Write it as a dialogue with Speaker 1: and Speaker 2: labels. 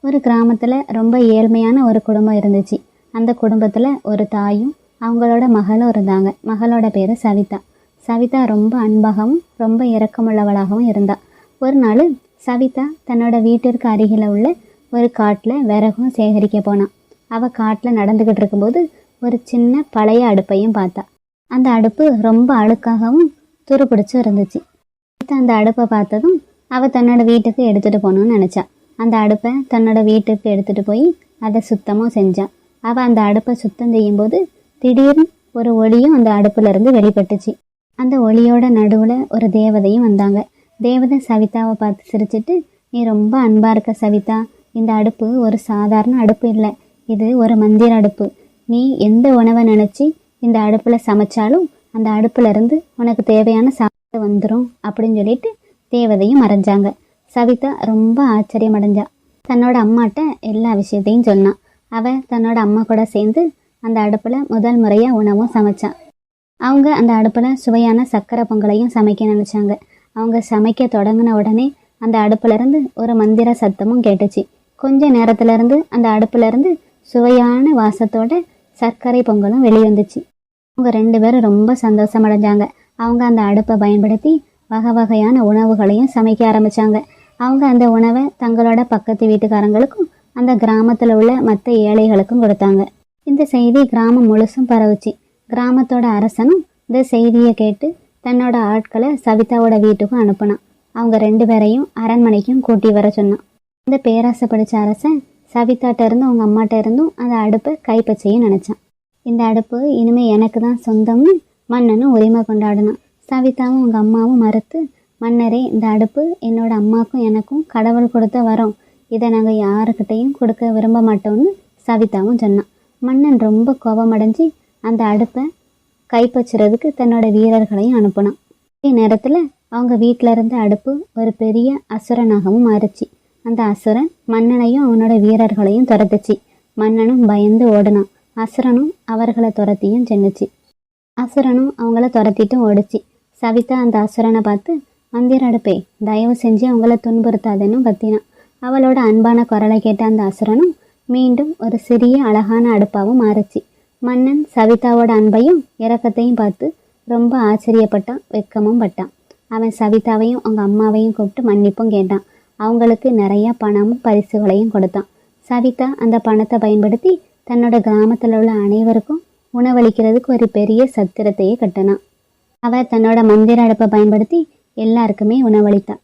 Speaker 1: ஒரு கிராமத்தில் ரொம்ப ஏழ்மையான ஒரு குடும்பம் இருந்துச்சு. அந்த குடும்பத்தில் ஒரு தாயும் அவங்களோட மகளும் இருந்தாங்க. மகளோட பேர் சவிதா. சவிதா ரொம்ப அன்பாகவும் ரொம்ப இரக்கமுள்ளவளாகவும் இருந்தா. ஒரு நாள் சவிதா தன்னோட வீட்டிற்கு அருகில் உள்ள ஒரு காட்டில் விறகும் சேகரிக்க போனான். அவள் காட்டில் நடந்துக்கிட்டு இருக்கும்போது ஒரு சின்ன பழைய அடுப்பையும் பார்த்தா. அந்த அடுப்பு ரொம்ப அழுக்காகவும் துருப்பிடிச்சும் இருந்துச்சு. அந்த அடுப்பை பார்த்ததும் அவள் தன்னோட வீட்டுக்கு எடுத்துகிட்டு போகணும்னு நினச்சா. அந்த அடுப்பை தன்னோட வீட்டுக்கு எடுத்துகிட்டு போய் அதை சுத்தமும் செஞ்சாள். அவள் அந்த அடுப்பை சுத்தம் செய்யும்போது திடீர்னு ஒரு ஒளியும் அந்த அடுப்புலேருந்து வெளிப்பட்டுச்சு. அந்த ஒளியோட நடுவில் ஒரு தேவதையும் வந்தாங்க. தேவதை சவிதாவை பார்த்து சிரிச்சிட்டு, நீ ரொம்ப அன்பாக இருக்க சவிதா, இந்த அடுப்பு ஒரு சாதாரண அடுப்பு இல்லை, இது ஒரு மந்திர அடுப்பு. நீ எந்த உணவை நினச்சி இந்த அடுப்பில் சமைச்சாலும் அந்த அடுப்புலேருந்து உனக்கு தேவையான சாப்பாடு வந்துடும் அப்படின்னு சொல்லிட்டு தேவதையும் மறைஞ்சாங்க. சவிதா ரொம்ப ஆச்சரியமடைஞ்சா. தன்னோட அம்மாட்ட எல்லா விஷயத்தையும் சொன்னான். அவள் தன்னோட அம்மா கூட சேர்ந்து அந்த அடுப்பில் முதல் முறையாக உணவும் சமைச்சான். அவங்க அந்த அடுப்பில் சுவையான சக்கரை பொங்கலையும் சமைக்க நினச்சாங்க. அவங்க சமைக்க தொடங்கின உடனே அந்த அடுப்புலேருந்து ஒரு மந்திர சத்தமும் கேட்டுச்சு. கொஞ்ச நேரத்துலேருந்து அந்த அடுப்புலேருந்து சுவையான வாசத்தோட சர்க்கரை பொங்கலும் வெளிவந்துச்சு. அவங்க 2 பேரும் ரொம்ப சந்தோஷமடைஞ்சாங்க. அவங்க அந்த அடுப்பை பயன்படுத்தி வகை வகையான உணவுகளையும் சமைக்க ஆரம்பித்தாங்க. அவங்க அந்த உணவை தங்களோட பக்கத்து வீட்டுக்காரங்களுக்கும் அந்த கிராமத்தில் உள்ள மற்ற ஏழைகளுக்கும் கொடுத்தாங்க. இந்த செய்தி கிராமம் முழுசும் பரவுச்சு. கிராமத்தோட அரசனும் இந்த செய்தியை கேட்டு தன்னோட ஆட்களை சவிதாவோட வீட்டுக்கும் அனுப்புனான். அவங்க 2 பேரையும் அரண்மனைக்கும் கூட்டி வர சொன்னான். இந்த பேராசை படித்த அரசன் சவிதாட்ட இருந்தும் அவங்க அம்மாட்ட இருந்தும் அந்த அடுப்பை கைப்பற்றியும் நினச்சான். இந்த அடுப்பு இனிமேல் எனக்கு தான் சொந்தம்னு மன்னனும் உரிமை கொண்டாடினான். சவிதாவும் அவங்க அம்மாவும் மறுத்து, மன்னரே, இந்த அடுப்பு என்னோட அம்மாக்கும் எனக்கும் கடவுள் கொடுத்த வரோம், இதை நாங்கள் யாருக்கிட்டையும் கொடுக்க விரும்ப மாட்டோம்னு சவிதாவும் சொன்னான். மன்னன் ரொம்ப கோபமடைஞ்சு அந்த அடுப்பை கைப்பற்றுறதுக்கு தன்னோட வீரர்களையும் அனுப்புனான். அதே நேரத்தில் அவங்க வீட்டில் இருந்த அடுப்பு ஒரு பெரிய அசுரனாகவும் மாறிச்சு. அந்த அசுரன் மன்னனையும் அவனோட வீரர்களையும் துரத்துச்சு. மன்னனும் பயந்து ஓடினான். அசுரனும் அவர்களை துரத்தியும் சென்னுச்சு. அசுரனும் அவங்கள துரத்திட்டும் ஓடிச்சு. சவிதா அந்த அசுரனை பார்த்து, மந்திர அடுப்பே, தயவு செஞ்சு அவங்கள துன்புறுத்தாதுன்னு கத்தினான். அவளோட அன்பான குரலை கேட்ட அந்த அசுரனும் மீண்டும் ஒரு சிறிய அழகான அடுப்பாகவும் மாறிச்சு. மன்னன் சவிதாவோட அன்பையும் இரக்கத்தையும் பார்த்து ரொம்ப ஆச்சரியப்பட்டான், வெட்கமும் பட்டான். அவன் சவிதாவையும் அவங்க அம்மாவையும் கூப்பிட்டு மன்னிப்பும் கேட்டான். அவங்களுக்கு நிறைய பணமும் பரிசுகளையும் கொடுத்தான். சவிதா அந்த பணத்தை பயன்படுத்தி தன்னோட கிராமத்தில் உள்ள அனைவருக்கும் உணவளிக்கிறதுக்கு ஒரு பெரிய சத்திரத்தையே கட்டினான். அவள் தன்னோட மந்திர அடுப்பை பயன்படுத்தி எல்லாருக்குமே உணவளித்தான்.